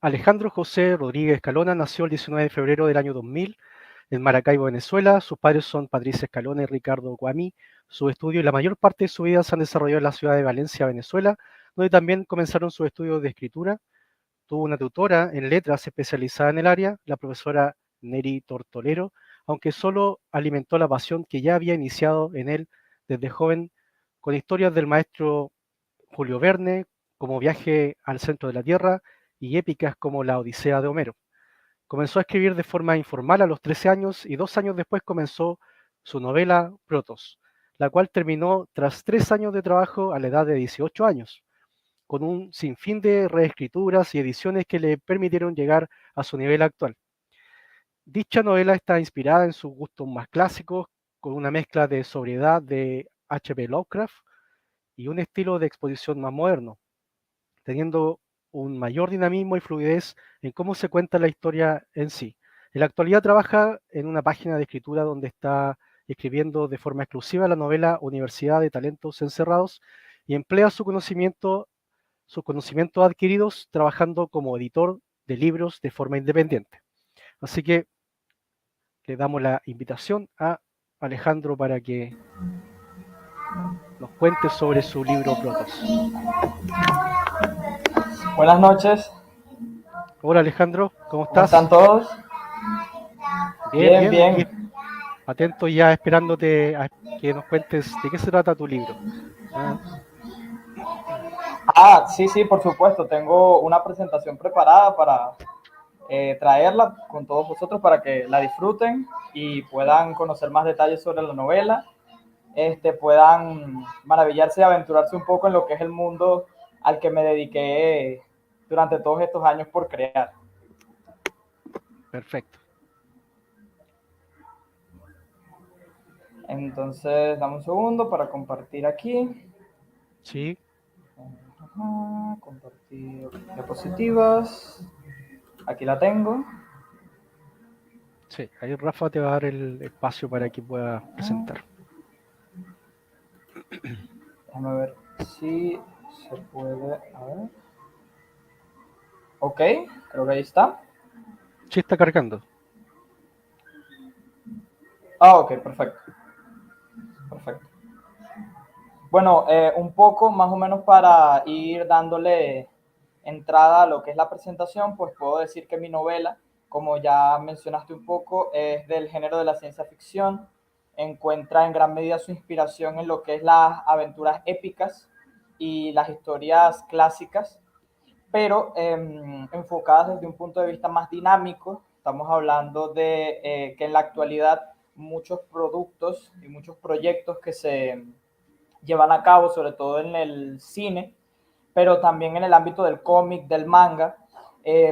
Alejandro José Rodríguez Escalona nació el 19 de febrero del año 2000 en Maracaibo, Venezuela. Sus padres son Patricia Escalona y Ricardo Guami. Su estudio y la mayor parte de su vida se han desarrollado en la ciudad de Valencia, Venezuela, donde también comenzaron sus estudios de escritura. Tuvo una tutora en letras especializada en el área, la profesora Neri Tortolero, aunque solo alimentó la pasión que ya había iniciado en él desde joven con historias del maestro Julio Verne, como Viaje al centro de la Tierra, y épicas como La Odisea de Homero. Comenzó a escribir de forma informal a los 13 años y 2 años después comenzó su novela Protos, la cual terminó tras 3 años de trabajo a la edad de 18 años, con un sinfín de reescrituras y ediciones que le permitieron llegar a su nivel actual. Dicha novela está inspirada en sus gustos más clásicos, con una mezcla de sobriedad de H.P. Lovecraft y un estilo de exposición más moderno, teniendo un mayor dinamismo y fluidez en cómo se cuenta la historia en sí. En la actualidad trabaja en una página de escritura donde está escribiendo de forma exclusiva la novela Universidad de Talentos Encerrados y emplea sus conocimientos adquiridos trabajando como editor de libros de forma independiente. Así que le damos la invitación a Alejandro para que nos cuente sobre su libro Protos. Buenas noches, Hola Alejandro, ¿cómo ¿cómo están estás? todos? Bien, Bien, bien, aquí bien. atento ya esperándote a que nos cuentes de qué se trata tu libro. Ah, Sí, sí, por supuesto, tengo una presentación preparada para traerla con todos vosotros para que la disfruten y puedan conocer más detalles sobre la novela, puedan maravillarse y aventurarse un poco en lo que es el mundo al que me dediqué durante todos estos años por crear. perfecto. Entonces, dame un segundo para compartir aquí. Sí, Compartir diapositivas. Aquí la tengo. sí, ahí Rafa te va a dar el espacio para que pueda presentar. Déjame ver si se puede. A ver. Ok, creo que ahí está. Sí, está cargando. Ok, perfecto. Perfecto. Bueno, un poco más o menos para ir dándole entrada a lo que es la presentación, pues puedo decir que mi novela, como ya mencionaste un poco, es del género de la ciencia ficción. Encuentra en gran medida su inspiración en lo que es las aventuras épicas y las historias clásicas, pero enfocadas desde un punto de vista más dinámico. Estamos hablando de que en la actualidad muchos productos y muchos proyectos que se llevan a cabo, sobre todo en el cine, pero también en el ámbito del cómic, del manga,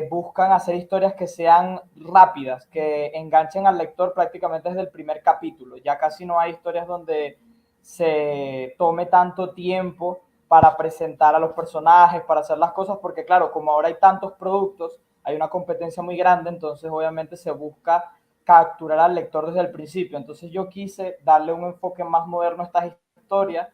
buscan hacer historias que sean rápidas, que enganchen al lector prácticamente desde el primer capítulo. Ya casi no hay historias donde se tome tanto tiempo para presentar a los personajes, para hacer las cosas, porque claro, como ahora hay tantos productos, hay una competencia muy grande, entonces obviamente se busca capturar al lector desde el principio. Entonces yo quise darle un enfoque más moderno a estas historias,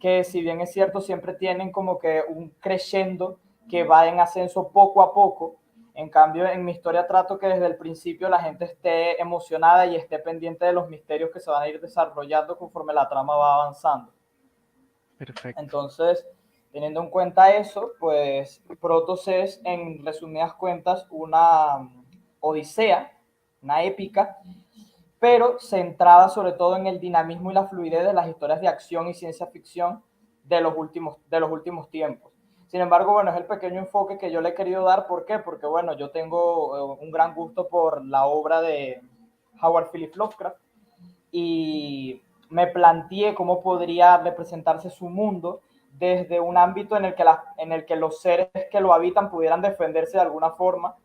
que si bien es cierto, siempre tienen como que un crescendo que va en ascenso poco a poco. En cambio, en mi historia trato que desde el principio la gente esté emocionada y esté pendiente de los misterios que se van a ir desarrollando conforme la trama va avanzando. Perfecto. Entonces, teniendo en cuenta eso, pues Protos es, en resumidas cuentas, una odisea, una épica, pero centrada sobre todo en el dinamismo y la fluidez de las historias de acción y ciencia ficción de los últimos tiempos. Sin embargo, bueno, es el pequeño enfoque que yo le he querido dar. ¿Por qué? Porque, bueno, yo tengo un gran gusto por la obra de Howard Phillips Lovecraft y me planteé cómo podría representarse su mundo desde un ámbito en el que los seres que lo habitan pudieran defenderse de alguna forma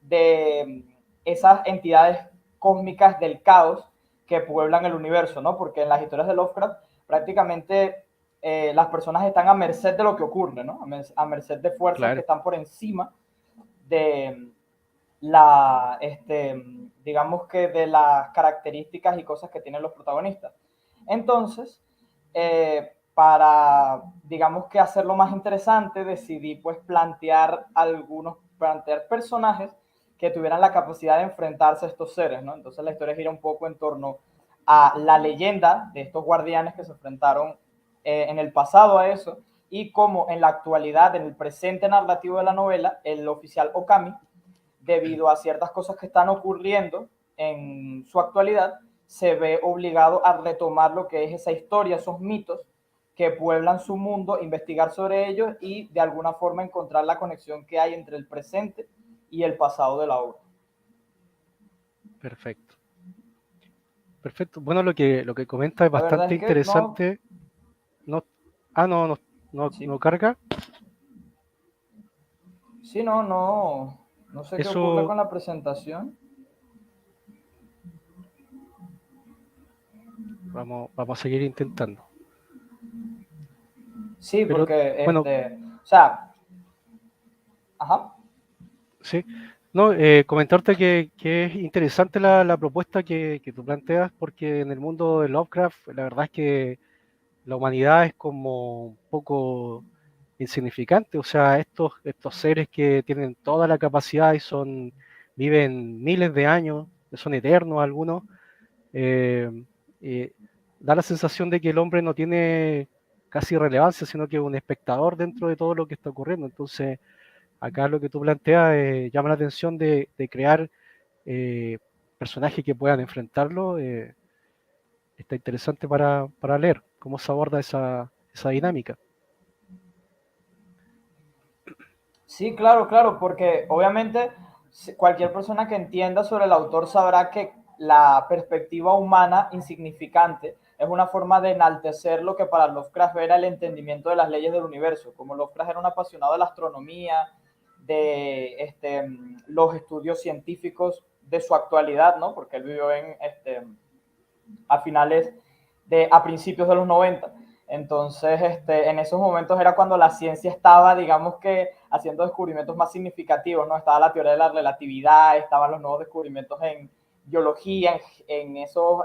de esas entidades cósmicas del caos que pueblan el universo, ¿no? Porque en las historias de Lovecraft prácticamente las personas están a merced de lo que ocurre, ¿no? A merced de fuerzas que Claro. están por encima de la, digamos que de las características y cosas que tienen los protagonistas. Entonces, para, digamos que hacerlo más interesante, decidí pues plantear algunos plantear personajes que tuvieran la capacidad de enfrentarse a estos seres, ¿no? Entonces la historia gira un poco en torno a la leyenda de estos guardianes que se enfrentaron en el pasado a eso, y cómo en la actualidad, en el presente narrativo de la novela, el oficial Okami, debido a ciertas cosas que están ocurriendo en su actualidad, se ve obligado a retomar lo que es esa historia, esos mitos que pueblan su mundo, investigar sobre ellos y de alguna forma encontrar la conexión que hay entre el presente y el pasado de la obra. Perfecto. Perfecto. Bueno, lo que comenta es La verdad bastante es que no, interesante. No, no sí, carga. sí, no sé qué ocurre Eso con la presentación. vamos a seguir intentando. Sí, Pero porque, bueno, o sea, ajá. sí. No, comentarte que es interesante la propuesta que tú planteas, porque en el mundo de Lovecraft, la verdad es que la humanidad es como un poco insignificante. O sea, estos seres que tienen toda la capacidad y viven miles de años, que son eternos algunos, eh, eh, da la sensación de que el hombre no tiene casi relevancia, sino que es un espectador dentro de todo lo que está ocurriendo. Entonces, acá lo que tú planteas llama la atención de crear eh, personajes que puedan enfrentarlo. Está interesante para leer cómo se aborda esa dinámica. Sí, claro, claro, porque obviamente cualquier persona que entienda sobre el autor sabrá que la perspectiva humana insignificante es una forma de enaltecer lo que para Lovecraft era el entendimiento de las leyes del universo. Como Lovecraft era un apasionado de la astronomía, de los estudios científicos de su actualidad, ¿no? Porque él vivió a finales a principios de los 90. Entonces, en esos momentos era cuando la ciencia estaba, digamos que, haciendo descubrimientos más significativos, ¿no? Estaba la teoría de la relatividad, estaban los nuevos descubrimientos en biología, en esos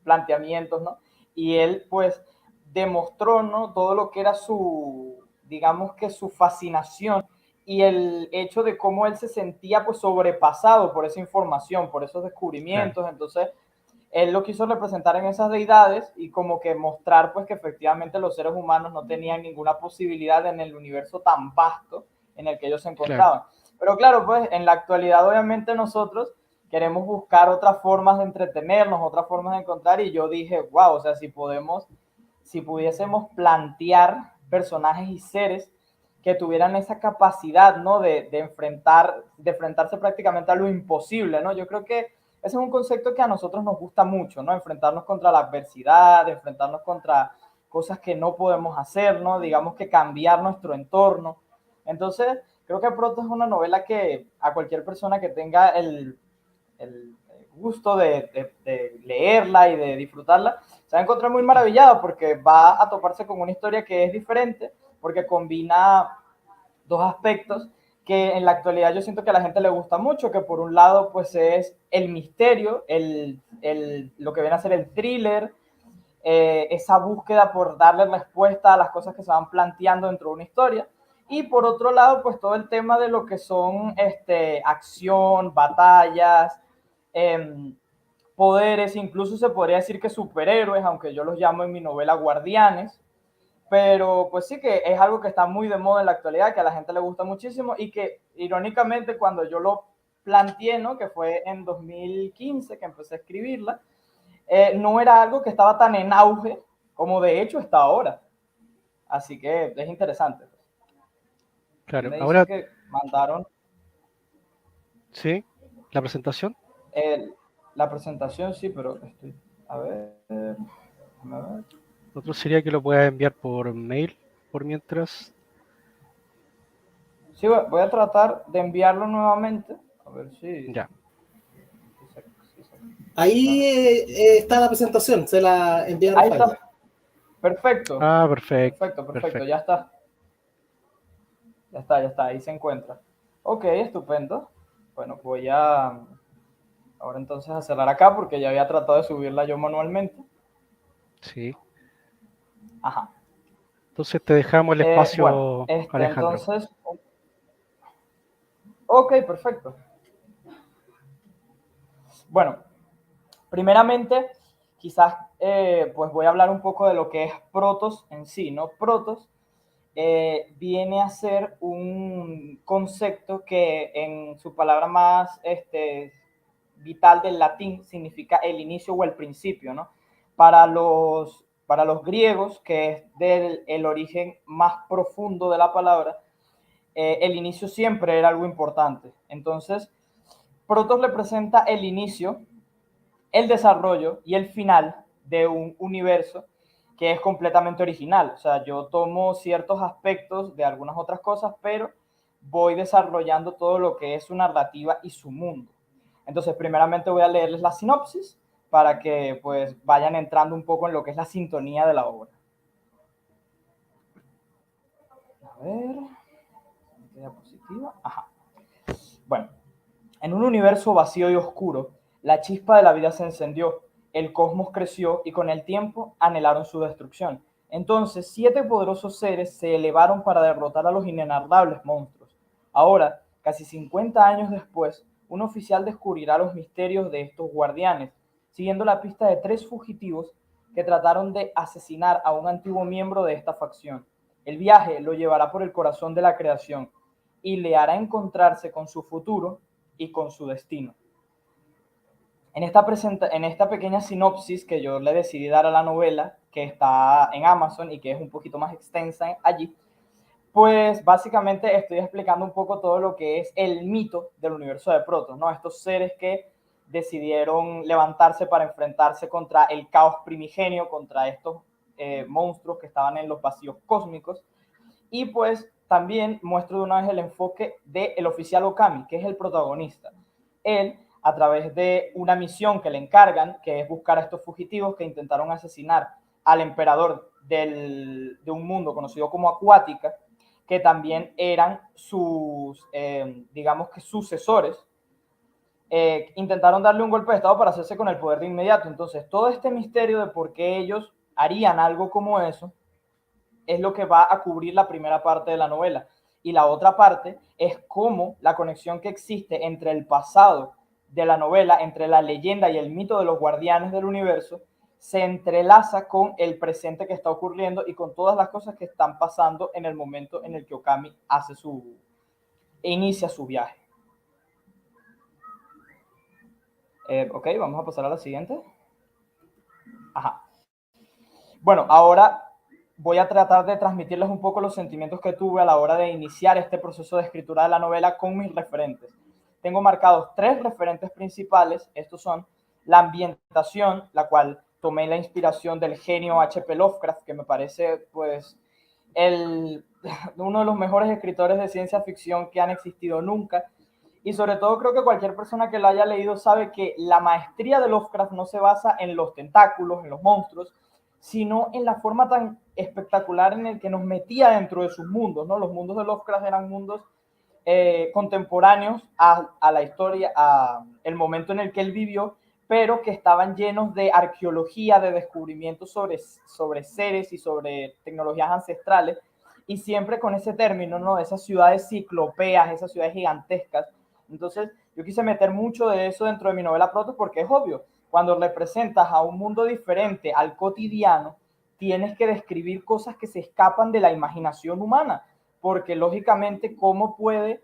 planteamientos, ¿no? Y él, pues, demostró, ¿no? Todo lo que era digamos que su fascinación y el hecho de cómo él se sentía, pues, sobrepasado por esa información, por esos Claro, descubrimientos. Entonces, él lo quiso representar en esas deidades y como que mostrar pues que efectivamente los seres humanos no tenían ninguna posibilidad en el universo tan vasto en el que ellos se claro, encontraban. Pero claro, pues en la actualidad obviamente nosotros queremos buscar otras formas de entretenernos, otras formas de encontrar, y yo dije, wow, o sea, si pudiésemos plantear personajes y seres que tuvieran esa capacidad, ¿no? De enfrentarse prácticamente a lo imposible, ¿no? Yo creo que ese es un concepto que a nosotros nos gusta mucho, ¿no? Enfrentarnos contra la adversidad, enfrentarnos contra cosas que no podemos hacer, ¿no? Digamos que cambiar nuestro entorno. Entonces, creo que Proto es una novela que a cualquier persona que tenga el gusto de leerla y de disfrutarla, se va a encontrar muy maravillado porque va a toparse con una historia que es diferente, porque combina dos aspectos que en la actualidad yo siento que a la gente le gusta mucho, que por un lado pues es el misterio, lo que viene a ser el thriller, esa búsqueda por darle respuesta a las cosas que se van planteando dentro de una historia, y por otro lado pues todo el tema de lo que son acción, batallas, eh, poderes, incluso se podría decir que superhéroes, aunque yo los llamo en mi novela guardianes, pero pues sí que es algo que está muy de moda en la actualidad, que a la gente le gusta muchísimo y que irónicamente cuando yo lo planteé, ¿no? Que fue en 2015 que empecé a escribirla, no era algo que estaba tan en auge como de hecho está ahora. Así que es interesante. Aquí claro. me dicen Ahora, que mandaron sí, la presentación. el, la presentación, sí, pero estoy, a ver, a ver. Otro sería que lo puedas enviar por mail por mientras. Sí, voy a tratar de enviarlo nuevamente. A ver Ya, Ahí está la presentación, se la envié a ahí Rafael. está. Perfecto. perfecto, Perfecto, perfecto. perfecto. Ya está. Ya está, ya está. Ahí se encuentra. Ok, estupendo. Bueno, voy a ahora entonces a cerrar acá porque ya había tratado de subirla yo manualmente. Sí. Ajá. Entonces te dejamos el Bueno, espacio, Alejandro. entonces, Ok, perfecto. Bueno, primeramente, quizás pues voy a hablar un poco de lo que es Protos en sí, ¿no? Protos viene a ser un concepto que en su palabra más vital del latín significa el inicio o el principio, ¿no? Para los griegos, que es del el origen más profundo de la palabra, el inicio siempre era algo importante. Entonces, Protos representa el inicio, el desarrollo y el final de un universo que es completamente original. O sea, yo tomo ciertos aspectos de algunas otras cosas, pero voy desarrollando todo lo que es su narrativa y su mundo. Entonces, primeramente voy a leerles la sinopsis para que pues vayan entrando un poco en lo que es la sintonía de la obra. A ver, diapositiva. Ajá. Bueno, en un universo vacío y oscuro, la chispa de la vida se encendió, el cosmos creció y con el tiempo anhelaron su destrucción. Entonces, 7 poderosos seres se elevaron para derrotar a los inenarrables monstruos. Ahora, casi 50 años después, un oficial descubrirá los misterios de estos guardianes, siguiendo la pista de 3 fugitivos que trataron de asesinar a un antiguo miembro de esta facción. El viaje lo llevará por el corazón de la creación y le hará encontrarse con su futuro y con su destino. En esta pequeña sinopsis que yo le decidí dar a la novela, que está en Amazon y que es un poquito más extensa allí, pues básicamente estoy explicando un poco todo lo que es el mito del universo de Protos, ¿no? Estos seres que decidieron levantarse para enfrentarse contra el caos primigenio, contra estos monstruos que estaban en los vacíos cósmicos. Y pues también muestro de una vez el enfoque del oficial Okami, que es el protagonista. Él, a través de una misión que le encargan, que es buscar a estos fugitivos que intentaron asesinar al emperador de un mundo conocido como Acuática, que también eran sus, digamos que sucesores, intentaron darle un golpe de estado para hacerse con el poder de inmediato. Entonces, todo este misterio de por qué ellos harían algo como eso, es lo que va a cubrir la primera parte de la novela. Y la otra parte es cómo la conexión que existe entre el pasado de la novela, entre la leyenda y el mito de los guardianes del universo, se entrelaza con el presente que está ocurriendo y con todas las cosas que están pasando en el momento en el que Okami inicia su viaje. Ok, vamos a pasar a la siguiente. Ajá. Bueno, ahora voy a tratar de transmitirles un poco los sentimientos que tuve a la hora de iniciar este proceso de escritura de la novela con mis referentes. Tengo marcados 3 referentes principales. Estos son la ambientación, la cual tomé la inspiración del genio H.P. Lovecraft, que me parece pues uno de los mejores escritores de ciencia ficción que han existido nunca. Y sobre todo creo que cualquier persona que lo haya leído sabe que la maestría de Lovecraft no se basa en los tentáculos, en los monstruos, sino en la forma tan espectacular en el que nos metía dentro de sus mundos, ¿no? Los mundos de Lovecraft eran mundos contemporáneos a la historia, a el momento en el que él vivió, pero que estaban llenos de arqueología, de descubrimientos sobre seres y sobre tecnologías ancestrales, y siempre con ese término, ¿no? Esas ciudades ciclopeas, esas ciudades gigantescas. Entonces, yo quise meter mucho de eso dentro de mi novela Protos porque es obvio, cuando representas a un mundo diferente al cotidiano, tienes que describir cosas que se escapan de la imaginación humana, porque lógicamente, ¿cómo puede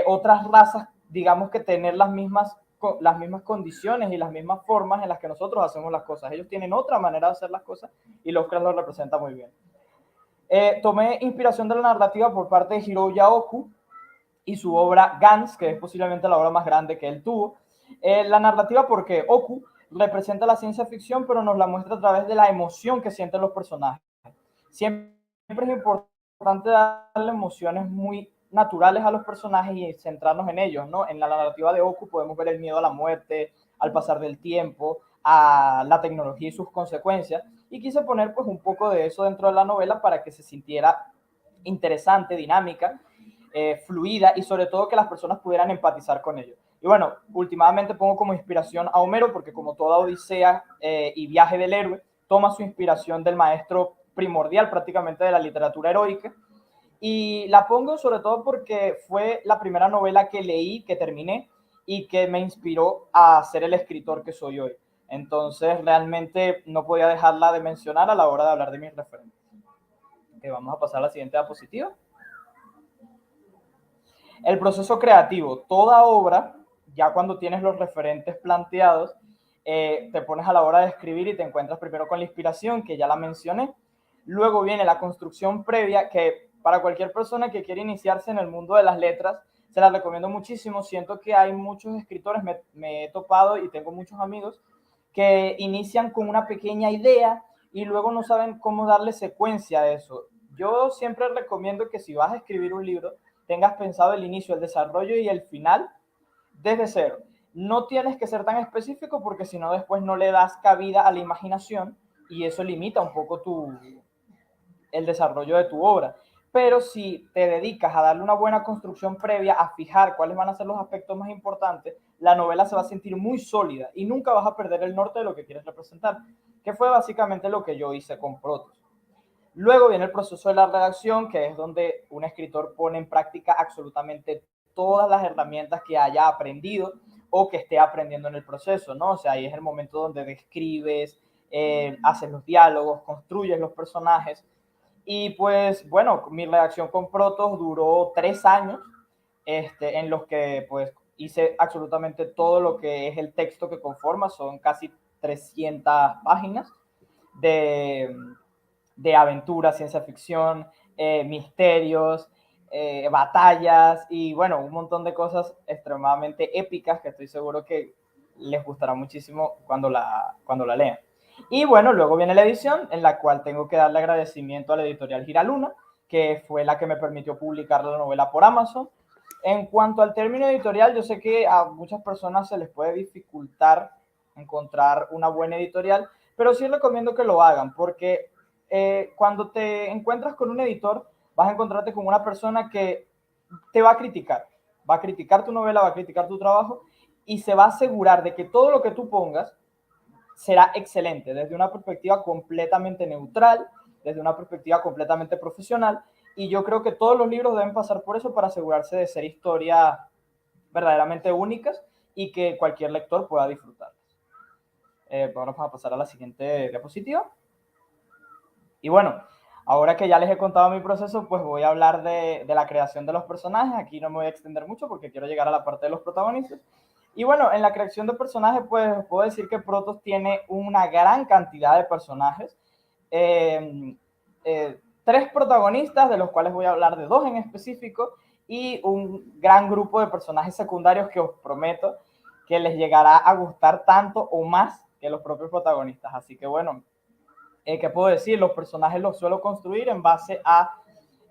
otras razas, digamos que tener las mismas condiciones y las mismas formas en las que nosotros hacemos las cosas? Ellos tienen otra manera de hacer las cosas y Lovecraft lo representa muy bien. Tomé inspiración de la narrativa por parte de Hiro Yaoku y su obra Gans, que es posiblemente la obra más grande que él tuvo. La narrativa porque Oku representa la ciencia ficción, pero nos la muestra a través de la emoción que sienten los personajes. Siempre es importante darle emociones muy naturales a los personajes y centrarnos en ellos, ¿no? En la narrativa de Oku podemos ver el miedo a la muerte, al pasar del tiempo, a la tecnología y sus consecuencias, y quise poner pues un poco de eso dentro de la novela para que se sintiera interesante, dinámica, fluida y sobre todo que las personas pudieran empatizar con ello. Y bueno, últimamente pongo como inspiración a Homero porque como toda odisea y viaje del héroe, toma su inspiración del maestro primordial prácticamente de la literatura heroica Y la pongo sobre todo porque fue la primera novela que leí, que terminé, y que me inspiró a ser el escritor que soy hoy. Entonces, realmente no podía dejarla de mencionar a la hora de hablar de mis referentes. Okay, vamos a pasar a la siguiente diapositiva. El proceso creativo. Toda obra, ya cuando tienes los referentes planteados, te pones a la hora de escribir y te encuentras primero con la inspiración, que ya la mencioné. Luego viene la construcción previa, que para cualquier persona que quiere iniciarse en el mundo de las letras, se la recomiendo muchísimo. Siento que hay muchos escritores, me he topado y tengo muchos amigos, que inician con una pequeña idea y luego no saben cómo darle secuencia a eso. Yo siempre recomiendo que si vas a escribir un libro, tengas pensado el inicio, el desarrollo y el final desde cero. No tienes que ser tan específico porque si no después no le das cabida a la imaginación y eso limita un poco el desarrollo de tu obra. Pero si te dedicas a darle una buena construcción previa, a fijar cuáles van a ser los aspectos más importantes, la novela se va a sentir muy sólida y nunca vas a perder el norte de lo que quieres representar, que fue básicamente lo que yo hice con Protos. Luego viene el proceso de la redacción, que es donde un escritor pone en práctica absolutamente todas las herramientas que haya aprendido o que esté aprendiendo en el proceso, ¿no? O sea, ahí es el momento donde describes, haces los diálogos, construyes los personajes. Y pues, bueno, mi redacción con Protos duró 3 años, en los que pues hice absolutamente todo lo que es el texto que conforma, son casi 300 páginas de aventura, ciencia ficción, misterios, batallas y bueno, un montón de cosas extremadamente épicas que estoy seguro que les gustará muchísimo cuando la lean. Y bueno, luego viene la edición, en la cual tengo que darle agradecimiento a la editorial Giraluna, que fue la que me permitió publicar la novela por Amazon. En cuanto al término editorial, yo sé que a muchas personas se les puede dificultar encontrar una buena editorial, pero sí recomiendo que lo hagan, porque cuando te encuentras con un editor, vas a encontrarte con una persona que te va a criticar tu novela, va a criticar tu trabajo y se va a asegurar de que todo lo que tú pongas será excelente desde una perspectiva completamente neutral, desde una perspectiva completamente profesional, y yo creo que todos los libros deben pasar por eso para asegurarse de ser historias verdaderamente únicas y que cualquier lector pueda disfrutar. Vamos a pasar a la siguiente diapositiva. Y bueno, ahora que ya les he contado mi proceso, pues voy a hablar de la creación de los personajes. Aquí no me voy a extender mucho porque quiero llegar a la parte de los protagonistas. Y bueno, en la creación de personajes, pues puedo decir que Protos tiene una gran cantidad de personajes. 3 protagonistas, de los cuales voy a hablar de 2 en específico, y un gran grupo de personajes secundarios que os prometo que les llegará a gustar tanto o más que los propios protagonistas. Así que bueno, ¿qué puedo decir? Los personajes los suelo construir en base a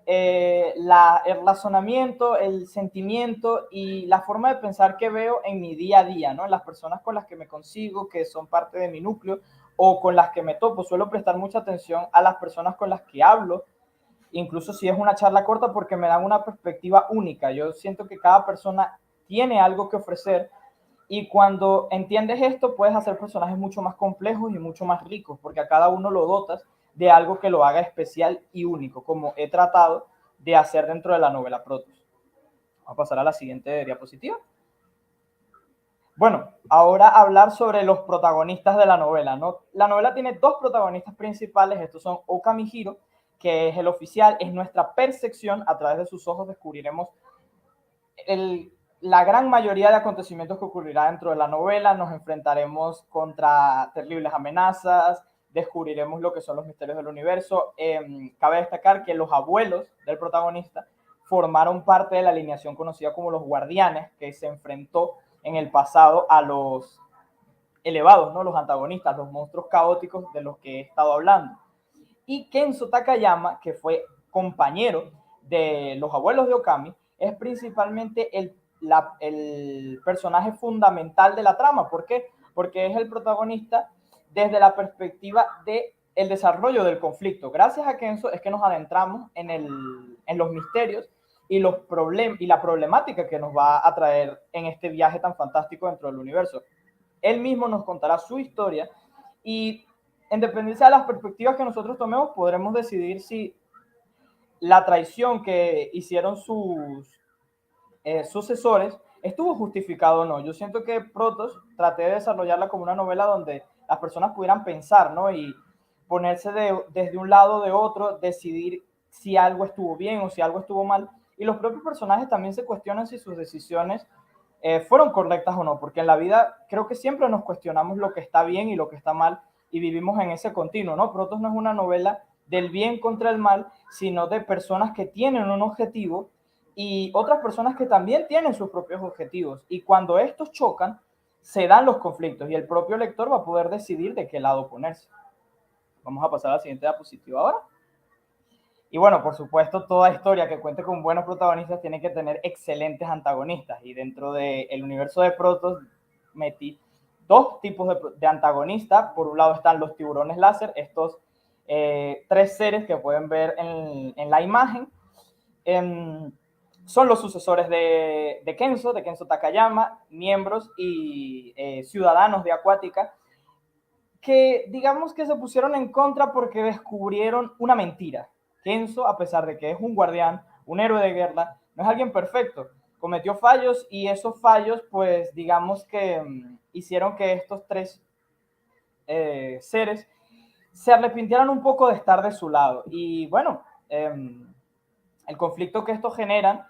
el razonamiento, el sentimiento y la forma de pensar que veo en mi día a día, ¿no? En las personas con las que me consigo, que son parte de mi núcleo, o con las que me topo. Suelo prestar mucha atención a las personas con las que hablo, incluso si es una charla corta, porque me dan una perspectiva única. Yo siento que cada persona tiene algo que ofrecer y cuando entiendes esto puedes hacer personajes mucho más complejos y mucho más ricos, porque a cada uno lo dotas de algo que lo haga especial y único, como he tratado de hacer dentro de la novela Protos. Vamos a pasar a la siguiente diapositiva. Bueno, ahora hablar sobre los protagonistas de la novela, ¿no? La novela tiene 2 protagonistas principales, estos son Okami y Hiro, que es el oficial, es nuestra percepción, a través de sus ojos descubriremos la gran mayoría de acontecimientos que ocurrirá dentro de la novela, nos enfrentaremos contra terribles amenazas, descubriremos lo que son los misterios del universo. Cabe destacar que los abuelos del protagonista formaron parte de la alineación conocida como los Guardianes, que se enfrentó en el pasado a los elevados, ¿no? Los antagonistas, los monstruos caóticos de los que he estado hablando. Y Kenzo Takayama, que fue compañero de los abuelos de Okami, es principalmente el personaje fundamental de la trama. ¿Por qué? Porque es el protagonista desde la perspectiva del desarrollo del conflicto. Gracias a Kenzo es que nos adentramos en los misterios y la problemática que nos va a traer en este viaje tan fantástico dentro del universo. Él mismo nos contará su historia y en dependencia de las perspectivas que nosotros tomemos podremos decidir si la traición que hicieron sus sucesores estuvo justificado o no. Yo siento que Protos traté de desarrollarla como una novela donde las personas pudieran pensar, ¿no? Y ponerse desde un lado o de otro, decidir si algo estuvo bien o si algo estuvo mal. Y los propios personajes también se cuestionan si sus decisiones fueron correctas o no, porque en la vida creo que siempre nos cuestionamos lo que está bien y lo que está mal y vivimos en ese continuo, ¿no? Protos no es una novela del bien contra el mal, sino de personas que tienen un objetivo y otras personas que también tienen sus propios objetivos. Y cuando estos chocan, se dan los conflictos y el propio lector va a poder decidir de qué lado ponerse. Vamos a pasar a la siguiente diapositiva ahora. Y bueno, por supuesto, toda historia que cuente con buenos protagonistas tiene que tener excelentes antagonistas. Y dentro del universo de Protos metí dos tipos de antagonistas. Por un lado están los tiburones láser, estos tres seres que pueden ver en la imagen. Son los sucesores de Kenzo Takayama, miembros y ciudadanos de Acuática, que digamos que se pusieron en contra porque descubrieron una mentira. Kenzo, a pesar de que es un guardián, un héroe de guerra, no es alguien perfecto. Cometió fallos y esos fallos, pues digamos que hicieron que estos tres seres se arrepintieran un poco de estar de su lado. Y bueno, el conflicto que esto generan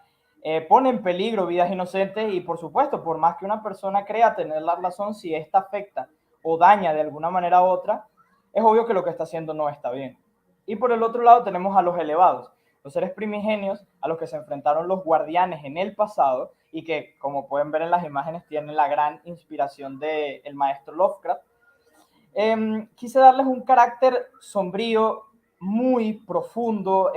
pone en peligro vidas inocentes y por supuesto, por más que una persona crea tener la razón, si esta afecta o daña de alguna manera u otra, es obvio que lo que está haciendo no está bien. Y por el otro lado tenemos a los elevados, los seres primigenios a los que se enfrentaron los guardianes en el pasado y que, como pueden ver en las imágenes, tienen la gran inspiración del maestro Lovecraft. Quise darles un carácter sombrío, muy profundo,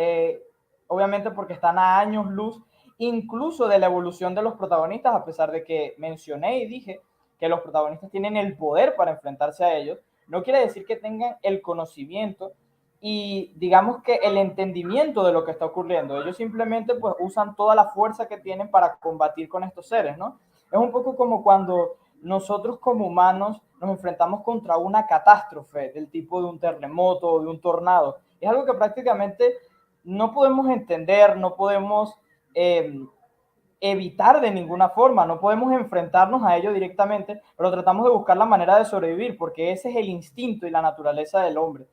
obviamente porque están a años luz, incluso de la evolución de los protagonistas, a pesar de que mencioné y dije que los protagonistas tienen el poder para enfrentarse a ellos, no quiere decir que tengan el conocimiento y digamos que el entendimiento de lo que está ocurriendo. Ellos simplemente pues usan toda la fuerza que tienen para combatir con estos seres, ¿no? Es un poco como cuando nosotros como humanos nos enfrentamos contra una catástrofe del tipo de un terremoto o de un tornado. Es algo que prácticamente no podemos entender, no podemos evitar de ninguna forma, no podemos enfrentarnos a ello directamente, pero tratamos de buscar la manera de sobrevivir, porque ese es el instinto y la naturaleza del hombre,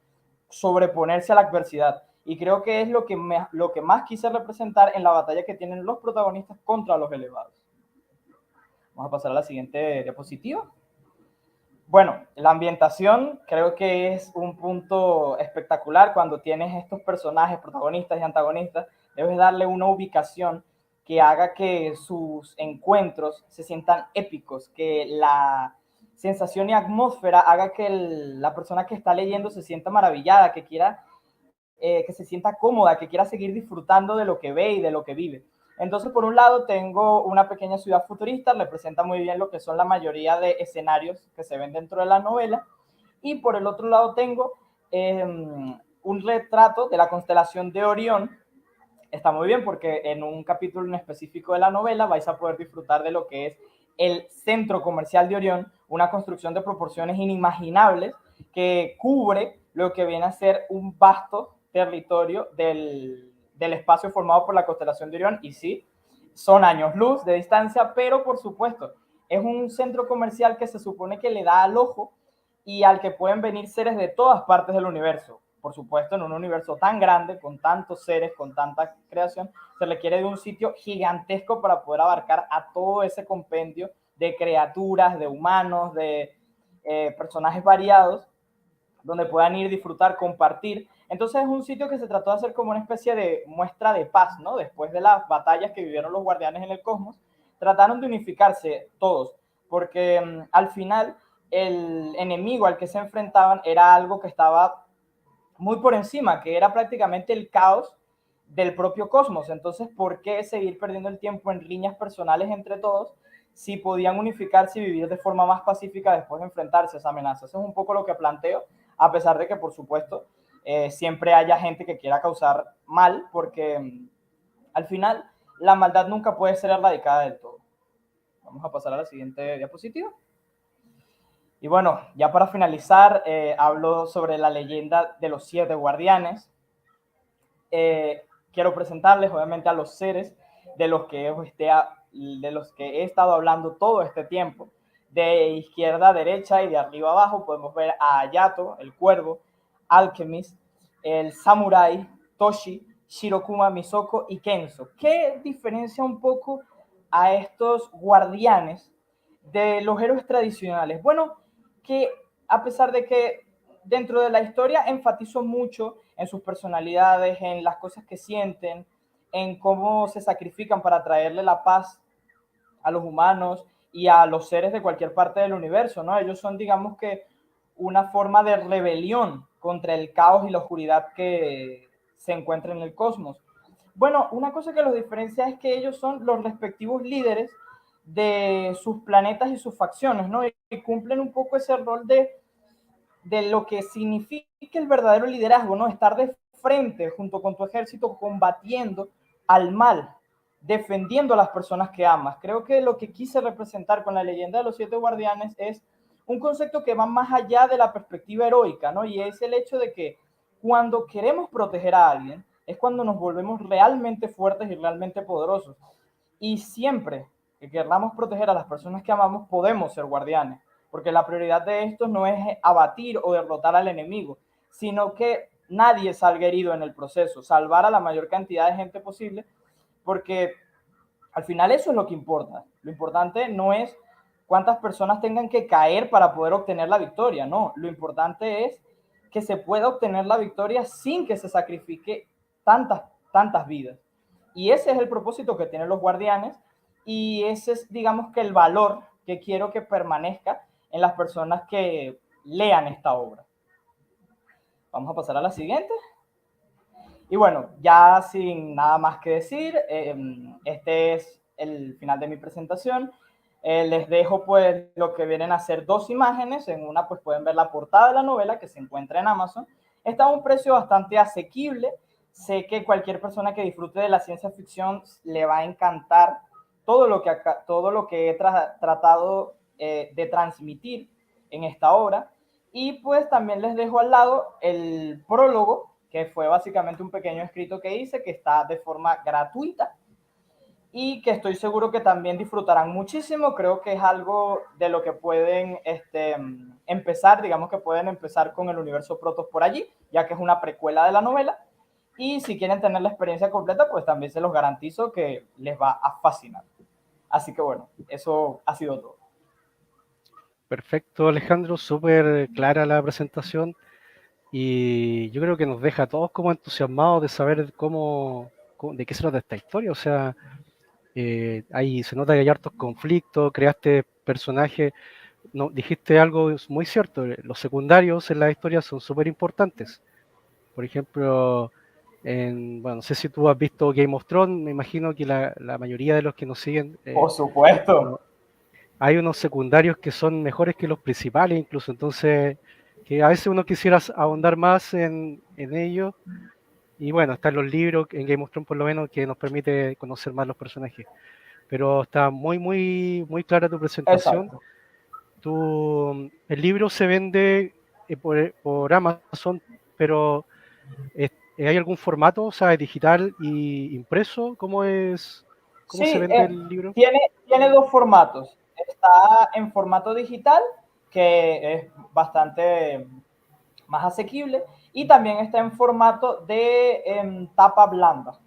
sobreponerse a la adversidad. Y creo que es lo que más quise representar en la batalla que tienen los protagonistas contra los elevados. Vamos a pasar a la siguiente diapositiva. Bueno, la ambientación creo que es un punto espectacular cuando tienes estos personajes, protagonistas y antagonistas. Debes darle una ubicación que haga que sus encuentros se sientan épicos, que la sensación y atmósfera haga que la persona que está leyendo se sienta maravillada, que quiera, que se sienta cómoda, que quiera seguir disfrutando de lo que ve y de lo que vive. Entonces, por un lado, tengo una pequeña ciudad futurista, representa muy bien lo que son la mayoría de escenarios que se ven dentro de la novela. Y por el otro lado tengo un retrato de la constelación de Orión. Está muy bien porque en un capítulo en específico de la novela vais a poder disfrutar de lo que es el centro comercial de Orión, una construcción de proporciones inimaginables que cubre lo que viene a ser un vasto territorio del espacio formado por la constelación de Orión. Y sí, son años luz de distancia, pero por supuesto, es un centro comercial que se supone que le da al ojo y al que pueden venir seres de todas partes del universo. Por supuesto, en un universo tan grande, con tantos seres, con tanta creación, se requiere de un sitio gigantesco para poder abarcar a todo ese compendio de criaturas, de humanos, de personajes variados, donde puedan ir, disfrutar, compartir. Entonces es un sitio que se trató de hacer como una especie de muestra de paz, ¿no? Después de las batallas que vivieron los guardianes en el cosmos, trataron de unificarse todos, porque al final el enemigo al que se enfrentaban era algo que estaba muy por encima, que era prácticamente el caos del propio cosmos. Entonces, ¿por qué seguir perdiendo el tiempo en riñas personales entre todos si podían unificarse y vivir de forma más pacífica después de enfrentarse a esa amenaza? Eso es un poco lo que planteo, a pesar de que, por supuesto, siempre haya gente que quiera causar mal, porque al final la maldad nunca puede ser erradicada del todo. Vamos a pasar a la siguiente diapositiva. Y bueno, ya para hablo sobre la leyenda de los 7 guardianes. quiero presentarles obviamente a los seres de los que he estado hablando todo este tiempo. De izquierda a derecha y de arriba a abajo podemos ver a Ayato, el cuervo, Alchemist, el Samurai, Toshi, Shirokuma, Misoko y Kenzo. ¿Qué diferencia un poco a estos guardianes de los héroes tradicionales? Bueno, que a pesar de que dentro de la historia enfatizo mucho en sus personalidades, en las cosas que sienten, en cómo se sacrifican para traerle la paz a los humanos y a los seres de cualquier parte del universo, ¿no? Ellos son, digamos que, una forma de rebelión contra el caos y la oscuridad que se encuentra en el cosmos. Bueno, una cosa que los diferencia es que ellos son los respectivos líderes de sus planetas y sus facciones, ¿no? Y cumplen un poco ese rol de lo que significa el verdadero liderazgo, ¿no? Estar de frente junto con tu ejército combatiendo al mal, defendiendo a las personas que amas. Creo que lo que quise representar con la leyenda de los 7 guardianes es un concepto que va más allá de la perspectiva heroica, ¿no? Y es el hecho de que cuando queremos proteger a alguien, es cuando nos volvemos realmente fuertes y realmente poderosos. Y siempre que queramos proteger a las personas que amamos, podemos ser guardianes, porque la prioridad de estos no es abatir o derrotar al enemigo, sino que nadie salga herido en el proceso, salvar a la mayor cantidad de gente posible, porque al final eso es lo que importa. Lo importante no es cuántas personas tengan que caer para poder obtener la victoria, no. Lo importante es que se pueda obtener la victoria sin que se sacrifique tantas vidas. Y ese es el propósito que tienen los guardianes y ese es, digamos, que el valor que quiero que permanezca en las personas que lean esta obra. Vamos a pasar a la siguiente. Y bueno, ya sin nada más que decir, este es el final de mi presentación. Les dejo pues lo que vienen a ser 2 imágenes. En una pues pueden ver la portada de la novela que se encuentra en Amazon. Está a un precio bastante asequible. Sé que cualquier persona que disfrute de la ciencia ficción le va a encantar todo lo que he tratado de transmitir en esta obra. Y pues también les dejo al lado el prólogo, que fue básicamente un pequeño escrito que hice, que está de forma gratuita y que estoy seguro que también disfrutarán muchísimo. Creo que es algo de lo que pueden empezar, digamos que pueden empezar con el universo Protoss por allí, ya que es una precuela de la novela. Y si quieren tener la experiencia completa, pues también se los garantizo que les va a fascinar. Así que bueno, eso ha sido todo. Perfecto, Alejandro, súper clara la presentación y yo creo que nos deja a todos como entusiasmados de saber de qué se trata esta historia. O sea, ahí se nota que hay hartos conflictos, creaste personajes, no, dijiste algo muy cierto, los secundarios en la historia son súper importantes. Por ejemplo, bueno, no sé si tú has visto Game of Thrones, me imagino que la mayoría de los que nos siguen, Por supuesto. hay unos secundarios que son mejores que los principales incluso, entonces que a veces uno quisiera ahondar más en ello. Y bueno, están los libros, en Game of Thrones por lo menos, que nos permite conocer más los personajes. Pero está muy clara tu presentación. Exacto. El libro se vende por Amazon, pero ¿hay algún formato, o sea, digital y impreso? ¿Cómo Sí, se vende el libro? tiene 2 formatos. Está en formato digital, que es bastante más asequible, y también está en formato de tapa blanda.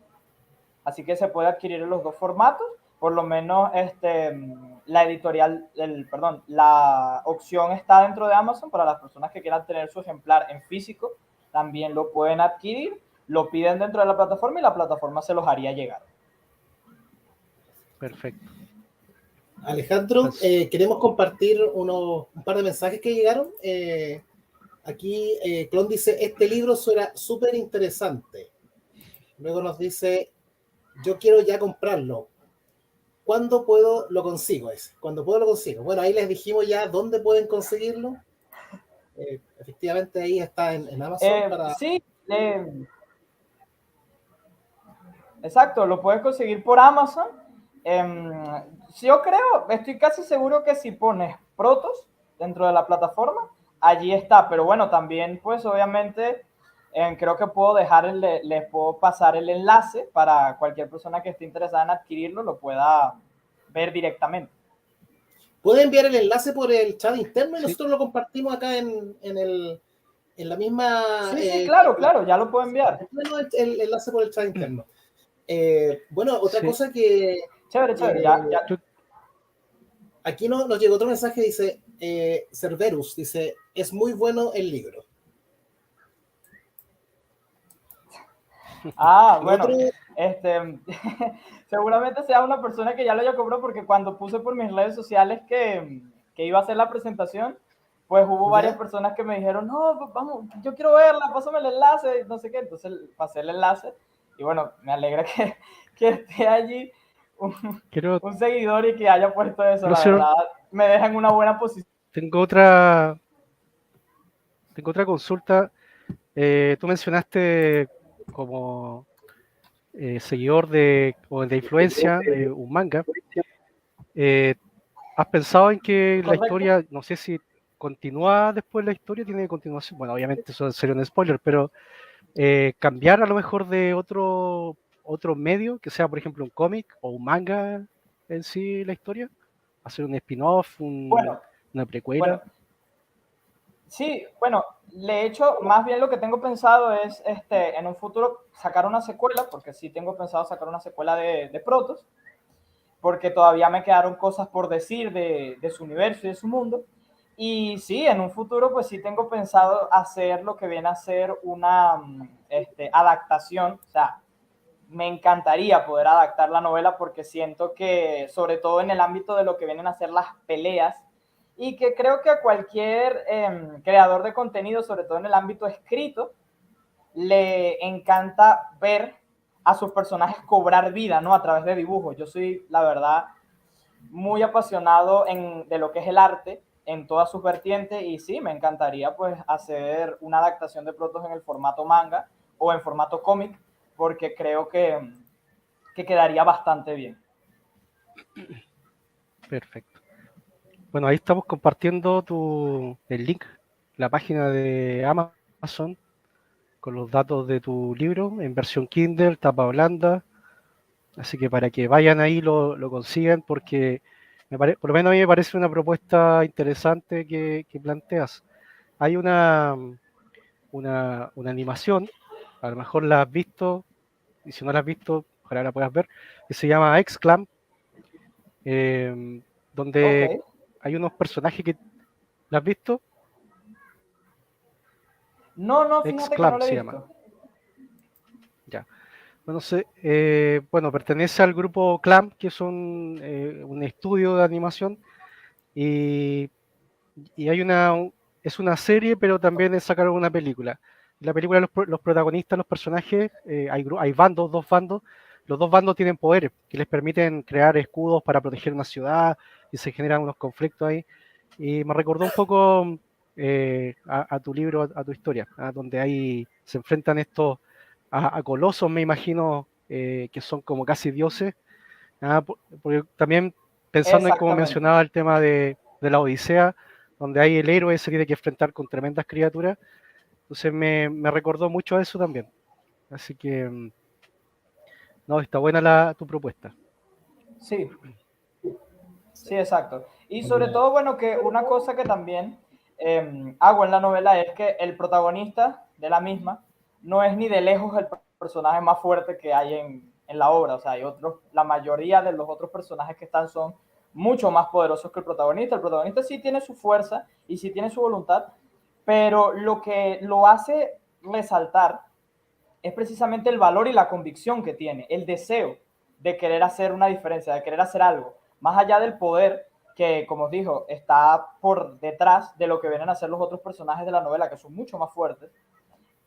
Así que se puede adquirir en los 2 formatos. Por lo menos la editorial, la opción está dentro de Amazon para las personas que quieran tener su ejemplar en físico. También lo pueden adquirir, lo piden dentro de la plataforma y la plataforma se los haría llegar. Perfecto. Alejandro, queremos compartir un par de mensajes que llegaron. Aquí Clon dice, este libro suena súper interesante. Luego nos dice, yo quiero ya comprarlo. ¿Cuándo puedo lo consigo? ¿Cuándo puedo lo consigo? Bueno, ahí les dijimos ya dónde pueden conseguirlo. Efectivamente ahí está en Amazon. Sí, exacto, lo puedes conseguir por Amazon. Yo creo, estoy casi seguro que si pones Protoss dentro de la plataforma, allí está. Pero bueno, también pues obviamente Creo que puedo dejar, les puedo pasar el enlace para cualquier persona que esté interesada en adquirirlo, lo pueda ver directamente. Puede enviar el enlace por el chat interno y Sí. nosotros lo compartimos acá en la misma... Sí, claro, ya lo puedo enviar. El enlace por el chat interno. Bueno, otra Sí. cosa que... Chévere, ya. Aquí nos llegó otro mensaje, dice Cerberus, dice, es muy bueno el libro. Bueno, otro... seguramente sea una persona que ya lo haya comprado, porque cuando puse por mis redes sociales que iba a hacer la presentación, pues hubo varias personas que me dijeron, no, pues vamos, yo quiero verla, pásame el enlace, no sé qué. Entonces pasé el enlace y bueno, me alegra que esté allí un seguidor y que haya puesto eso, la verdad, me deja en una buena posición. Tengo otra consulta. Tú mencionaste como seguidor o de influencia un manga. ¿Has pensado en que la historia, no sé si continúa después la historia, tiene continuación? Bueno, obviamente eso sería un spoiler, pero cambiar a lo mejor de otro medio, que sea por ejemplo un cómic o un manga en sí la historia, hacer un spin-off, una precuela. Sí, bueno, de hecho, más bien lo que tengo pensado es en un futuro sacar una secuela, porque sí tengo pensado sacar una secuela de Protoss, porque todavía me quedaron cosas por decir de su universo y de su mundo. Y sí, en un futuro pues sí tengo pensado hacer lo que viene a ser una adaptación. O sea, me encantaría poder adaptar la novela, porque siento que, sobre todo en el ámbito de lo que vienen a ser las peleas, y que creo que a cualquier creador de contenido, sobre todo en el ámbito escrito, le encanta ver a sus personajes cobrar vida, ¿no? A través de dibujos. Yo soy, la verdad, muy apasionado de lo que es el arte en todas sus vertientes, y sí, me encantaría pues hacer una adaptación de Protoss en el formato manga o en formato cómic, porque creo que quedaría bastante bien. Perfecto. Bueno, ahí estamos compartiendo el link, la página de Amazon con los datos de tu libro en versión Kindle, tapa blanda. Así que para que vayan ahí lo consigan, porque por lo menos a mí me parece una propuesta interesante que planteas. Hay una animación, a lo mejor la has visto, y si no la has visto, ojalá la puedas ver, que se llama X-Clam, donde Okay. hay unos personajes que... ¿La has visto? No, fíjate que no X-Clam lo he se llama. visto. Ya. Bueno, bueno, pertenece al grupo Clam, que es un estudio de animación, y, es una serie, pero también sacaron una película. En la película los protagonistas, los personajes, hay bandos, dos bandos. Los dos bandos tienen poderes que les permiten crear escudos para proteger una ciudad, y se generan unos conflictos ahí. Y me recordó un poco a tu libro, a tu historia, donde ahí se enfrentan estos a colosos, me imagino, que son como casi dioses. Porque también pensando en como Exactamente. mencionaba el tema de la Odisea, donde ahí el héroe se tiene que enfrentar con tremendas criaturas. Entonces me recordó mucho a eso también. Así que, no, está buena tu propuesta. Sí, sí, exacto. Y sobre todo, bueno, que una cosa que también hago en la novela es que el protagonista de la misma no es ni de lejos el personaje más fuerte que hay en la obra. O sea, hay otros, la mayoría de los otros personajes que están son mucho más poderosos que el protagonista. El protagonista sí tiene su fuerza y sí tiene su voluntad, pero lo que lo hace resaltar es precisamente el valor y la convicción que tiene, el deseo de querer hacer una diferencia, de querer hacer algo, más allá del poder que, como os dijo, está por detrás de lo que vienen a ser los otros personajes de la novela, que son mucho más fuertes.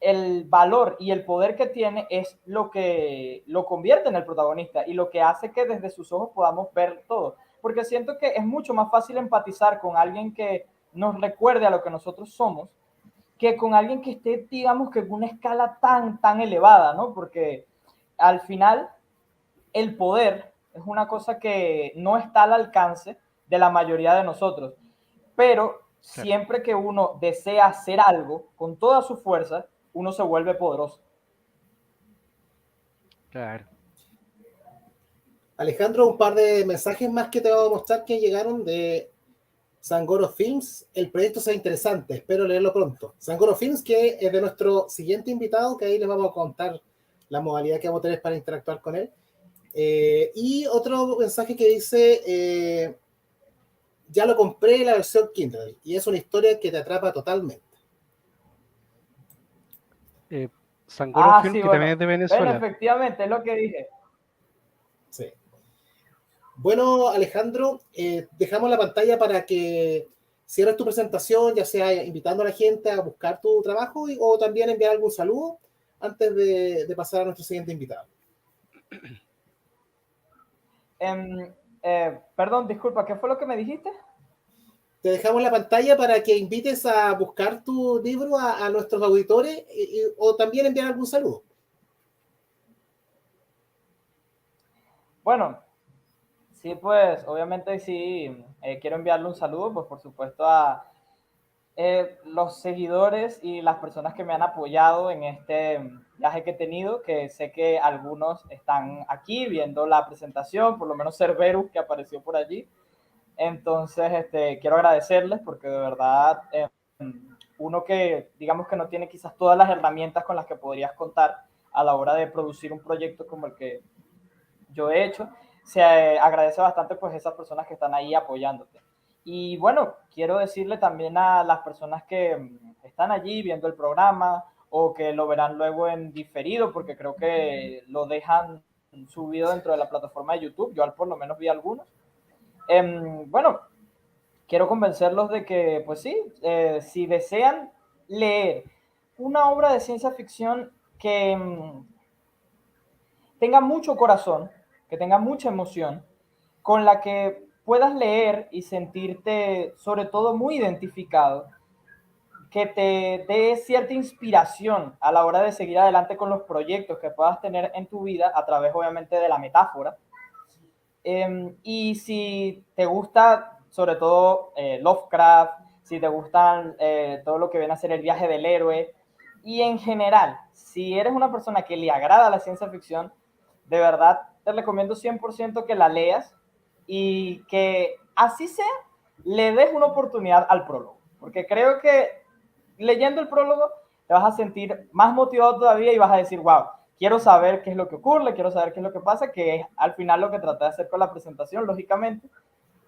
El valor y el poder que tiene es lo que lo convierte en el protagonista y lo que hace que desde sus ojos podamos ver todo. Porque siento que es mucho más fácil empatizar con alguien que nos recuerde a lo que nosotros somos, que con alguien que esté, digamos, que en una escala tan elevada, ¿no? Porque al final el poder es una cosa que no está al alcance de la mayoría de nosotros, pero Claro. siempre que uno desea hacer algo con toda su fuerza, uno se vuelve poderoso. Claro. Alejandro, un par de mensajes más que te voy a mostrar que llegaron de Sangoro Films. El proyecto sea interesante, espero leerlo pronto. Sangoro Films, que es de nuestro siguiente invitado, que ahí les vamos a contar la modalidad que vamos a tener para interactuar con él. Y otro mensaje que dice, ya lo compré la versión Kindle, y es una historia que te atrapa totalmente. Sangoro Film, Sí, que también bueno, es de ven, Venezuela. efectivamente, es lo que dije. Sí. Bueno, Alejandro, dejamos la pantalla para que cierres tu presentación, ya sea invitando a la gente a buscar tu trabajo o también enviar algún saludo antes de pasar a nuestro siguiente invitado. Perdón, disculpa, ¿qué fue lo que me dijiste? Te dejamos la pantalla para que invites a buscar tu libro a nuestros auditores o también enviar algún saludo. Bueno, sí, pues obviamente sí, quiero enviarle un saludo, pues por supuesto a los seguidores y las personas que me han apoyado en este viaje que he tenido, que sé que algunos están aquí viendo la presentación, por lo menos Cerberus que apareció por allí. Entonces, quiero agradecerles porque de verdad, uno que digamos que no tiene quizás todas las herramientas con las que podrías contar a la hora de producir un proyecto como el que yo he hecho, se agradece bastante pues esas personas que están ahí apoyándote. Y bueno, quiero decirle también a las personas que están allí viendo el programa o que lo verán luego en diferido, porque creo que lo dejan subido dentro de la plataforma de YouTube, yo por lo menos vi algunos. Bueno, quiero convencerlos de que, pues sí, si desean leer una obra de ciencia ficción que tenga mucho corazón, que tenga mucha emoción, con la que puedas leer y sentirte sobre todo muy identificado, que te dé cierta inspiración a la hora de seguir adelante con los proyectos que puedas tener en tu vida a través obviamente de la metáfora. Y si te gusta sobre todo Lovecraft, si te gustan todo lo que viene a ser el viaje del héroe, y en general, si eres una persona que le agrada la ciencia ficción, de verdad te recomiendo 100% que la leas y que así sea, le des una oportunidad al prólogo, porque creo que leyendo el prólogo te vas a sentir más motivado todavía y vas a decir, wow, quiero saber qué es lo que ocurre, quiero saber qué es lo que pasa, que es al final lo que traté de hacer con la presentación, lógicamente,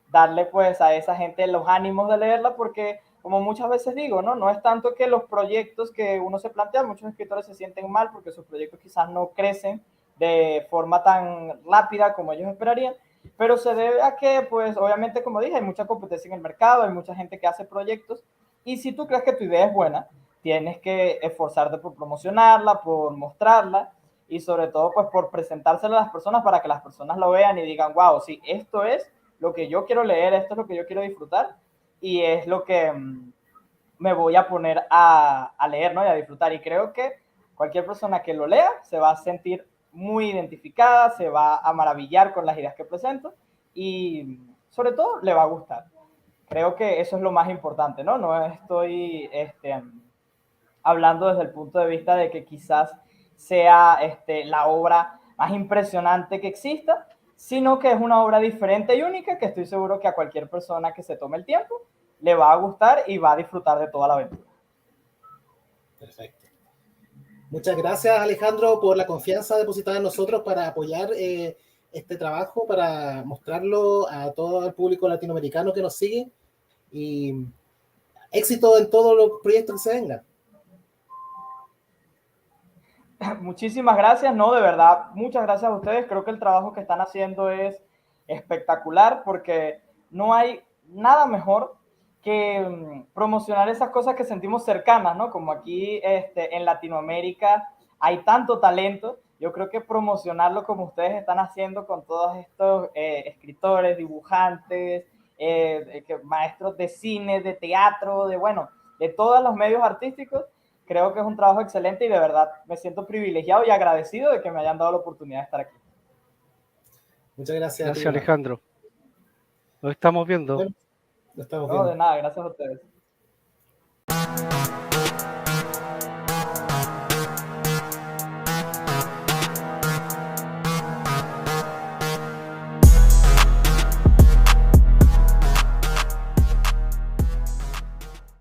darle pues a esa gente los ánimos de leerla, porque como muchas veces digo, ¿no? No es tanto que los proyectos que uno se plantea, muchos escritores se sienten mal porque sus proyectos quizás no crecen de forma tan rápida como ellos esperarían, pero se debe a que, pues, obviamente, como dije, hay mucha competencia en el mercado, hay mucha gente que hace proyectos, y si tú crees que tu idea es buena, tienes que esforzarte por promocionarla, por mostrarla, y sobre todo, pues, por presentársela a las personas para que las personas lo vean y digan, wow, sí, esto es lo que yo quiero leer, esto es lo que yo quiero disfrutar, y es lo que me voy a poner a leer, ¿no? Y a disfrutar. Y creo que cualquier persona que lo lea se va a sentir muy identificada, se va a maravillar con las ideas que presento y sobre todo le va a gustar. Creo que eso es lo más importante, ¿no? No estoy hablando desde el punto de vista de que quizás sea la obra más impresionante que exista, sino que es una obra diferente y única que estoy seguro que a cualquier persona que se tome el tiempo le va a gustar y va a disfrutar de toda la aventura. Perfecto. Muchas gracias, Alejandro, por la confianza depositada en nosotros para apoyar este trabajo, para mostrarlo a todo el público latinoamericano que nos sigue. Y éxito en todos los proyectos que se vengan. Muchísimas gracias, no, de verdad, muchas gracias a ustedes. Creo que el trabajo que están haciendo es espectacular porque no hay nada mejor que promocionar esas cosas que sentimos cercanas, ¿no? Como aquí en Latinoamérica hay tanto talento, yo creo que promocionarlo como ustedes están haciendo con todos estos escritores, dibujantes, maestros de cine, de teatro, de bueno, de todos los medios artísticos, creo que es un trabajo excelente y de verdad me siento privilegiado y agradecido de que me hayan dado la oportunidad de estar aquí. Muchas gracias. Gracias, Alejandro. Nos estamos viendo. Bueno, nos estamos No, viendo. de nada, gracias a ustedes.